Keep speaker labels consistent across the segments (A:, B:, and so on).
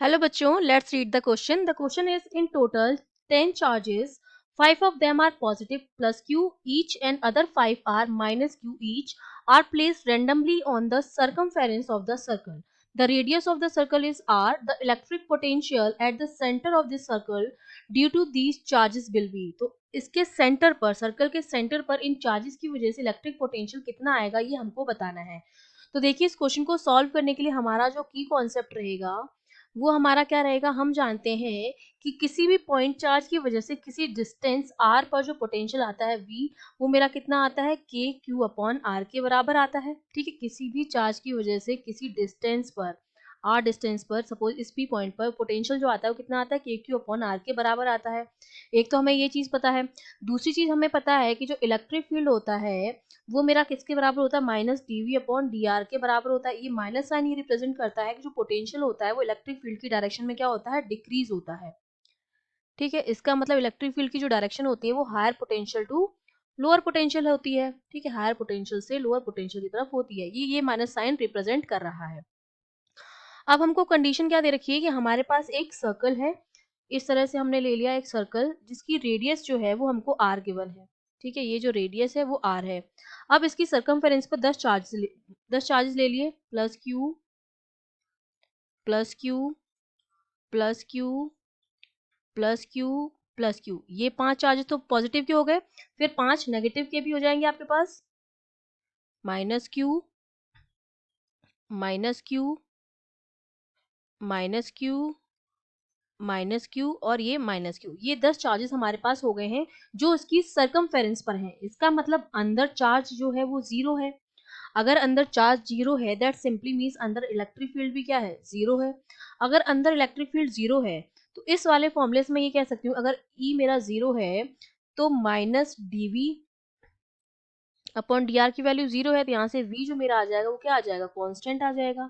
A: Hello बच्चों, let's read the question. The question is in total 10 charges, 5 of them are positive plus q each and other 5 are minus q each are placed randomly on the circumference of the circle. The radius of the circle is r. The electric potential at the center of this circle due to these charges will be. तो इसके centre पर, circle के centre पर इन charges की वजह से electric potential कितना आएगा ये हमको बताना है. तो देखिए इस क्वेश्चन को सॉल्व करने के लिए हमारा जो की कॉन्सेप्ट रहेगा वो हमारा क्या रहेगा. हम जानते हैं कि किसी भी पॉइंट चार्ज की वजह से किसी डिस्टेंस r पर जो पोटेंशियल आता है v वो मेरा कितना आता है k q अपॉन r के बराबर आता है. ठीक है, किसी भी चार्ज की वजह से किसी डिस्टेंस पर r डिस्टेंस पर सपोज इस p पॉइंट पर पोटेंशियल जो आता है वो कितना आता है k q अपॉन r के बराबर आता है. एक तो हमें ये चीज पता है. दूसरी चीज हमें पता है कि जो इलेक्ट्रिक फील्ड होता है वो मेरा किसके बराबर होता है, माइनस dv अपॉन dr के बराबर होता है. ये माइनस साइन ये रिप्रेजेंट करता है कि जो पोटेंशियल होता है वो इलेक्ट्रिक फील्ड की डायरेक्शन में क्या होता है, डिक्रीज होता है. ठीक है, इसका मतलब इलेक्ट्रिक फील्ड की जो डायरेक्शन होती है वो higher potential to lower potential होती है. ठीक है, हायर पोटेंशियल से लोअर पोटेंशियल की तरफ होती है. ये माइनस साइन रिप्रेजेंट कर रहा है. अब हमको कंडीशन क्या दे रखी है कि हमारे पास एक सर्कल है. इस तरह से हमने ले लिया एक सर्कल जिसकी रेडियस जो है वो हमको आर गिवन है. ठीक है, ये जो रेडियस है वो आर है. अब इसकी सरकमफेरेंस पर 10 चार्जेस ले लिए, plus Q plus Q plus Q plus Q plus Q. ये 5 चार्जेस तो पॉजिटिव के हो गए. फिर 5 नेगेटिव के भी हो जाएंगे आपके पास, minus Q minus Q minus Q minus Q और ये माइनस क्यू. ये 10 चार्जेस हमारे पास हो गए हैं जो इसकी सरकमफेरेंस पर हैं. इसका मतलब अंदर चार्ज जो है वो जीरो है. अगर अंदर चार्ज जीरो है दैट सिंपली मीन्स अंदर इलेक्ट्रिक फील्ड भी क्या है, जीरो है. अगर अंदर इलेक्ट्रिक फील्ड जीरो है तो इस वाले फॉर्मूले से मैं ये कह सकती हूँ अगर ई मेरा जीरो है तो minus dv upon d r की वैल्यू जीरो है. तो यहाँ से v जो मेरा आ जाएगा वो क्या आ जाएगा, कांस्टेंट आ जाएगा.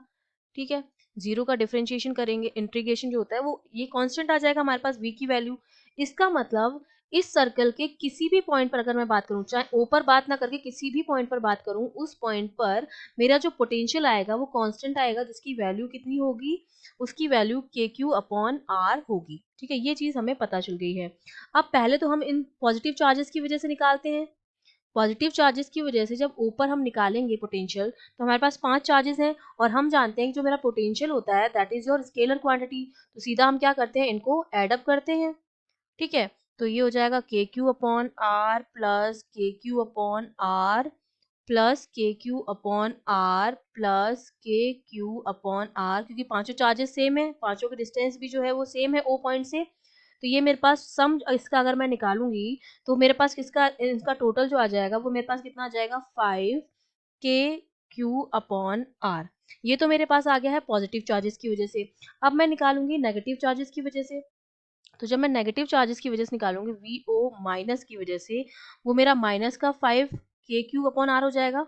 A: ठीक है, जीरो का डिफरेंशिएशन करेंगे, इंटीग्रेशन जो होता है वो ये कांस्टेंट आ जाएगा हमारे पास v की वैल्यू. इसका मतलब इस सर्कल के किसी भी पॉइंट पर अगर मैं बात करूं, चाहे ओ पर बात ना करके किसी भी पॉइंट पर बात करूं, उस पॉइंट पर मेरा जो पोटेंशियल आएगा वो कांस्टेंट आएगा जिसकी वैल्यू कितनी होगी, उसकी वैल्यू के क्यू अपॉन आर होगी. ठीक है, ये चीज हमें पता चल गई है. अब पहले तो हम इन पॉजिटिव चार्जेस की वजह से निकालते हैं. पॉजिटिव चार्जेस की वजह से जब ऊपर हम निकालेंगे पोटेंशियल तो हमारे पास 5 चार्जेस हैं और हम जानते हैं कि जो मेरा पोटेंशियल होता है that is your scalar quantity. तो सीधा हम क्या करते हैं, इनको एड अप करते हैं. ठीक है, तो ये हो जाएगा के क्यू अपॉन आर प्लस के क्यू अपॉन आर प्लस के क्यू अपॉन आर प्लस के क्यू अपॉन आर, क्योंकि पांचों चार्जेस सेम है, पांचों के डिस्टेंस भी जो है वो सेम है ओ पॉइंट से. तो ये मेरे पास सम इसका अगर मैं निकालूंगी तो मेरे पास किसका इसका टोटल जो आ जाएगा वो मेरे पास कितना आ जाएगा, 5 के क्यू अपॉन आर. ये तो मेरे पास आ गया है पॉजिटिव चार्जेस की वजह से. अब मैं निकालूंगी नेगेटिव चार्जेस की वजह से. तो जब मैं नेगेटिव चार्जेस की वजह से निकालूंगी वी ओ माइनस की वजह से वो मेरा माइनस का 5 के क्यू अपॉन आर हो जाएगा.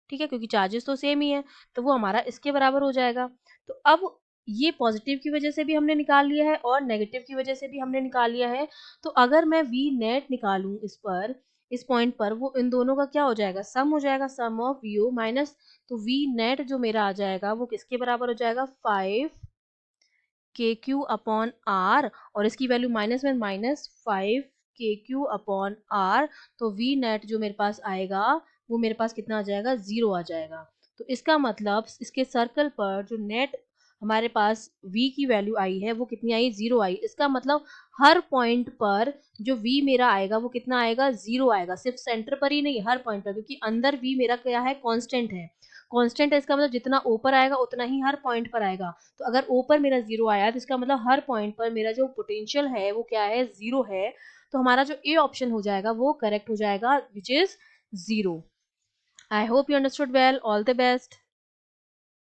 A: ठीक है, क्योंकि चार्जेस तो सेम ही है तो वो हमारा इसके बराबर हो जाएगा. तो अब ये पॉजिटिव की वजह से भी हमने निकाल लिया है और नेगेटिव की वजह से भी हमने निकाल लिया है. तो अगर मैं वी नेट निकालूं इस पर, इस पॉइंट पर, वो इन दोनों का क्या हो जाएगा, सम हो जाएगा, सम ऑफ वी ओ माइनस. तो वी नेट जो मेरा आ जाएगा वो किसके बराबर हो जाएगा, 5 के क्यू अपॉन आर और इसकी वैल्यू माइनस में माइनस 5 के क्यू अपॉन आर. तो वी नेट जो मेरे पास आएगा वो मेरे पास कितना आ जाएगा, जीरो आ जाएगा. तो इसका मतलब इसके सर्कल पर जो नेट हमारे पास v की वैल्यू आई है वो कितनी आई, जीरो आई. इसका मतलब हर पॉइंट पर जो v मेरा आएगा वो कितना आएगा, जीरो आएगा. सिर्फ सेंटर पर ही नहीं, हर पॉइंट पर, क्योंकि अंदर v मेरा क्या है, कांस्टेंट है. कांस्टेंट है इसका मतलब जितना ऊपर आएगा उतना ही हर पॉइंट पर आएगा. तो अगर ऊपर मेरा जीरो आया तो इसका मतलब हर पॉइंट पर मेरा जो पोटेंशियल है वो क्या है, जीरो है. तो हमारा जो ए ऑप्शन हो जाएगा वो करेक्ट हो जाएगा, which is zero. I hope you understood well. All the best.